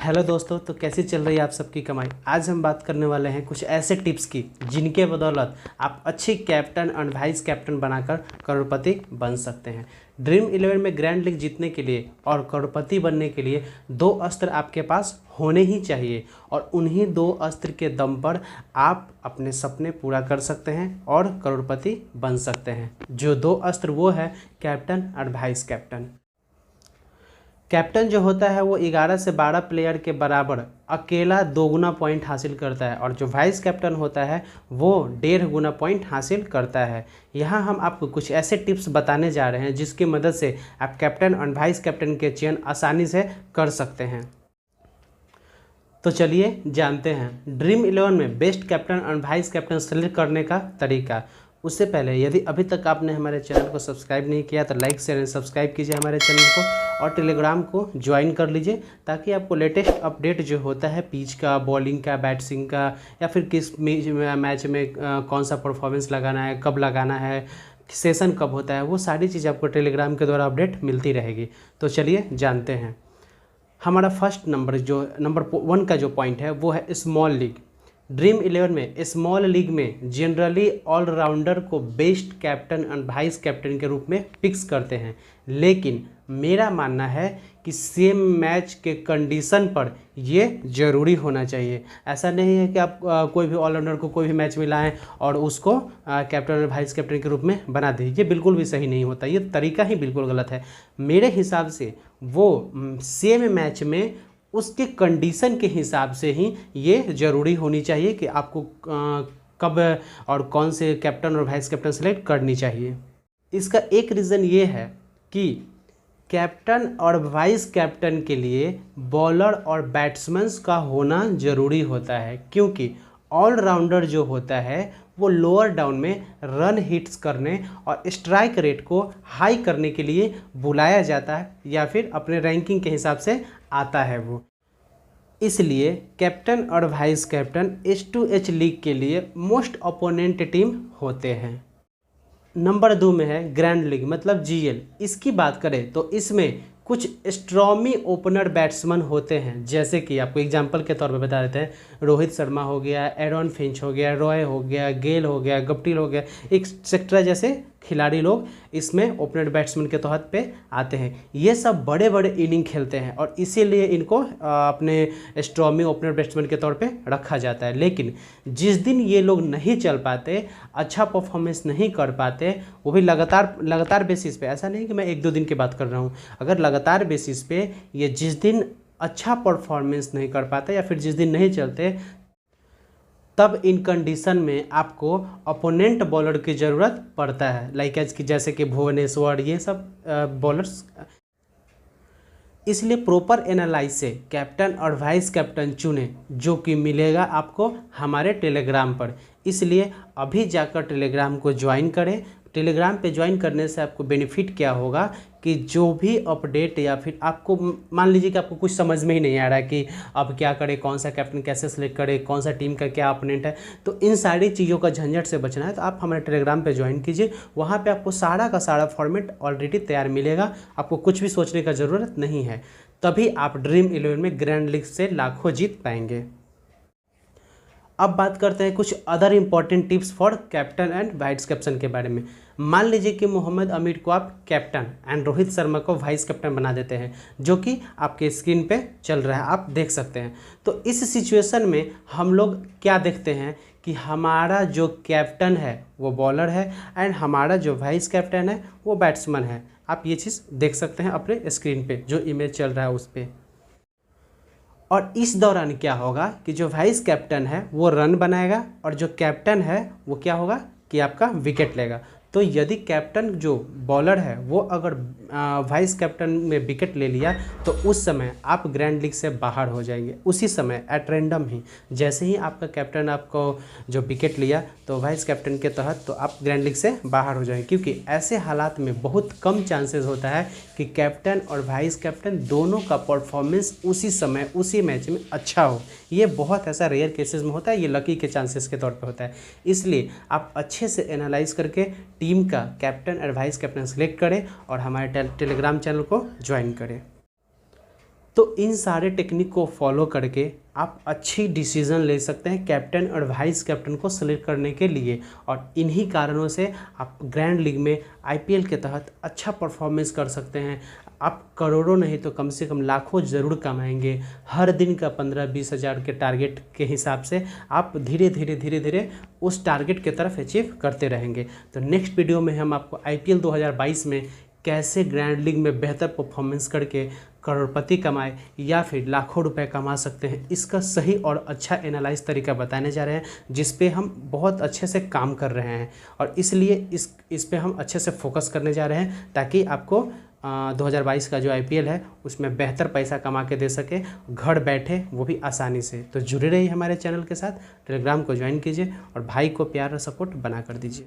Hello दोस्तों, तो कैसी चल रही है आप सबकी कमाई। आज हम बात करने वाले हैं कुछ ऐसे टिप्स की जिनके बदौलत आप अच्छी कैप्टन और वाइस कैप्टन बनाकर करोड़पति बन सकते हैं। ड्रीम 11 में ग्रैंड लीग जीतने के लिए और करोड़पति बनने के लिए दो अस्त्र आपके पास होने ही चाहिए और उन्हीं दो अस्त्र के दम पर आप अपने सपने पूरा कर सकते हैं और करोड़पति बन सकते हैं। जो दो अस्त्र वो है कैप्टन और वाइस कैप्टन। कैप्टन जो होता है वो 11 से 12 प्लेयर के बराबर अकेला 2 गुना पॉइंट हासिल करता है और जो वाइस कैप्टन होता है वो 1.5 गुना पॉइंट हासिल करता है। यहाँ हम आपको कुछ ऐसे टिप्स बताने जा रहे हैं जिसकी मदद से आप कैप्टन और वाइस कैप्टन के चयन आसानी से कर सकते हैं। तो चलिए जानते हैं ड्रीम 11 में बेस्ट कैप्टन और वाइस कैप्टन सेलेक्ट करने का तरीका। उससे पहले यदि अभी तक आपने हमारे चैनल को सब्सक्राइब नहीं किया तो लाइक शेयर एंड सब्सक्राइब कीजिए हमारे चैनल को और टेलीग्राम को ज्वाइन कर लीजिए ताकि आपको लेटेस्ट अपडेट जो होता है पिच का, बॉलिंग का, बैट्सिंग का या फिर किस मैच में कौन सा परफॉर्मेंस लगाना है, कब लगाना है, सेशन कब होता है, वो सारी चीज़ आपको टेलीग्राम के द्वारा अपडेट मिलती रहेगी। तो चलिए जानते हैं। हमारा फर्स्ट नंबर 1 का जो पॉइंट है वो है स्मॉल लीग। ड्रीम 11 में स्मॉल लीग में जनरली ऑलराउंडर को बेस्ट कैप्टन और वाइस कैप्टन के रूप में फिक्स करते हैं, लेकिन मेरा मानना है कि सेम मैच के कंडीशन पर ये ज़रूरी होना चाहिए। ऐसा नहीं है कि आप कोई भी ऑलराउंडर को कोई भी मैच में लाएं और उसको कैप्टन और वाइस कैप्टन के रूप में बना दें। ये बिल्कुल भी सही नहीं होता, ये तरीका ही बिल्कुल गलत है। मेरे हिसाब से वो सेम मैच में उसके कंडीशन के हिसाब से ही ये ज़रूरी होनी चाहिए कि आपको कब और कौन से कैप्टन और वाइस कैप्टन सेलेक्ट करनी चाहिए। इसका एक रीज़न ये है कि कैप्टन और वाइस कैप्टन के लिए बॉलर और बैट्समैन का होना ज़रूरी होता है, क्योंकि ऑलराउंडर जो होता है वो लोअर डाउन में रन हिट्स करने और स्ट्राइक रेट को हाई करने के लिए बुलाया जाता है या फिर अपने रैंकिंग के हिसाब से आता है वो। इसलिए कैप्टन और वाइस कैप्टन H2H लीग के लिए मोस्ट ओपोनेंट टीम होते हैं। नंबर 2 में है ग्रैंड लीग मतलब GL। इसकी बात करें तो इसमें कुछ स्ट्रॉमी ओपनर बैट्समैन होते हैं, जैसे कि आपको एग्जांपल के तौर पे बता देते हैं। रोहित शर्मा हो गया, एरॉन फिंच हो गया, रॉय हो गया, गेल हो गया, गप्टिल हो गया, एक्सेट्रा जैसे खिलाड़ी लोग इसमें ओपनर बैट्समैन के तौर पे आते हैं। ये सब बड़े बड़े इनिंग खेलते हैं और इसीलिए इनको अपने स्ट्रॉमी ओपनर बैट्समैन के तौर पे रखा जाता है। लेकिन जिस दिन ये लोग नहीं चल पाते, अच्छा परफॉर्मेंस नहीं कर पाते, वो भी लगातार बेसिस पे, ऐसा नहीं कि मैं 1-2 दिन की बात कर रहा हूँ, अगर लगातार बेसिस पे ये जिस दिन अच्छा परफॉर्मेंस नहीं कर पाते या फिर जिस दिन नहीं चलते, तब इन कंडीशन में आपको अपोनेंट बॉलर की ज़रूरत पड़ता है। लाइक एज की जैसे कि भुवनेश्वर, ये सब बॉलर्स। इसलिए प्रॉपर एनालाइज से कैप्टन और वाइस कैप्टन चुने, जो कि मिलेगा आपको हमारे टेलीग्राम पर। इसलिए अभी जाकर टेलीग्राम को ज्वाइन करें। टेलीग्राम पे ज्वाइन करने से आपको बेनिफिट क्या होगा कि जो भी अपडेट या फिर आपको मान लीजिए कि आपको कुछ समझ में ही नहीं आ रहा है कि अब क्या करें, कौन सा कैप्टन कैसे सेलेक्ट करें, कौन सा टीम का क्या अपोनेंट है, तो इन सारी चीज़ों का झंझट से बचना है तो आप हमारे टेलीग्राम पे ज्वाइन कीजिए। वहाँ पे आपको सारा का सारा फॉर्मेट ऑलरेडी तैयार मिलेगा, आपको कुछ भी सोचने का ज़रूरत नहीं है। तभी आप ड्रीम 11 में ग्रैंड लीग से लाखों जीत पाएंगे। अब बात करते हैं कुछ other important tips for captain and vice captain के बारे में। मान लीजिए कि मोहम्मद अमीर को आप कैप्टन एंड रोहित शर्मा को वाइस कैप्टन बना देते हैं, जो कि आपके स्क्रीन पे चल रहा है, आप देख सकते हैं। तो इस सिचुएशन में हम लोग क्या देखते हैं कि हमारा जो कैप्टन है वो बॉलर है एंड हमारा जो वाइस कैप्टन है वो बैट्समैन है। आप ये चीज़ देख सकते हैं अपने स्क्रीन पे, जो इमेज चल रहा है उस पर। और इस दौरान क्या होगा कि जो वाइस कैप्टन है वो रन बनाएगा और जो कैप्टन है वो क्या होगा कि आपका विकेट लेगा। तो यदि कैप्टन जो बॉलर है वो अगर वाइस कैप्टन में विकेट ले लिया तो उस समय आप ग्रैंड लीग से बाहर हो जाएंगे। उसी समय एट रैंडम ही जैसे ही आपका कैप्टन आपको जो विकेट लिया तो वाइस कैप्टन के तहत तो आप ग्रैंड लीग से बाहर हो जाएंगे, क्योंकि ऐसे हालात में बहुत कम चांसेस होता है कि कैप्टन और वाइस कैप्टन दोनों का परफॉर्मेंस उसी समय उसी मैच में अच्छा हो। ये बहुत ऐसा रेयर केसेस में होता है, ये लकी के चांसेस के तौर पे होता है। इसलिए आप अच्छे से एनालाइज करके टीम का कैप्टन और वाइस कैप्टन सेलेक्ट करें और हमारे टेलीग्राम चैनल को ज्वाइन करें। तो इन सारे टेक्निक को फॉलो करके आप अच्छी डिसीज़न ले सकते हैं कैप्टन और वाइस कैप्टन को सेलेक्ट करने के लिए, और इन्हीं कारणों से आप ग्रैंड लीग में आईपीएल के तहत अच्छा परफॉर्मेंस कर सकते हैं। आप करोड़ों नहीं तो कम से कम लाखों ज़रूर कमाएंगे। हर दिन का 15-20 हज़ार के टारगेट के हिसाब से आप धीरे धीरे उस टारगेट की तरफ अचीव करते रहेंगे। तो नेक्स्ट वीडियो में हम आपको आईपीएल 2022 में कैसे ग्रैंड लीग में बेहतर परफॉर्मेंस करके करोड़पति कमाए या फिर लाखों रुपए कमा सकते हैं, इसका सही और अच्छा एनालाइज तरीका बताने जा रहे हैं, जिस पे हम बहुत अच्छे से काम कर रहे हैं। और इसलिए इस पे हम अच्छे से फोकस करने जा रहे हैं ताकि आपको 2022 का जो आईपीएल है उसमें बेहतर पैसा कमा के दे सके, घर बैठे, वो भी आसानी से। तो जुड़े रहिए हमारे चैनल के साथ, टेलीग्राम को ज्वाइन कीजिए और भाई को प्यार और सपोर्ट बना कर दीजिए।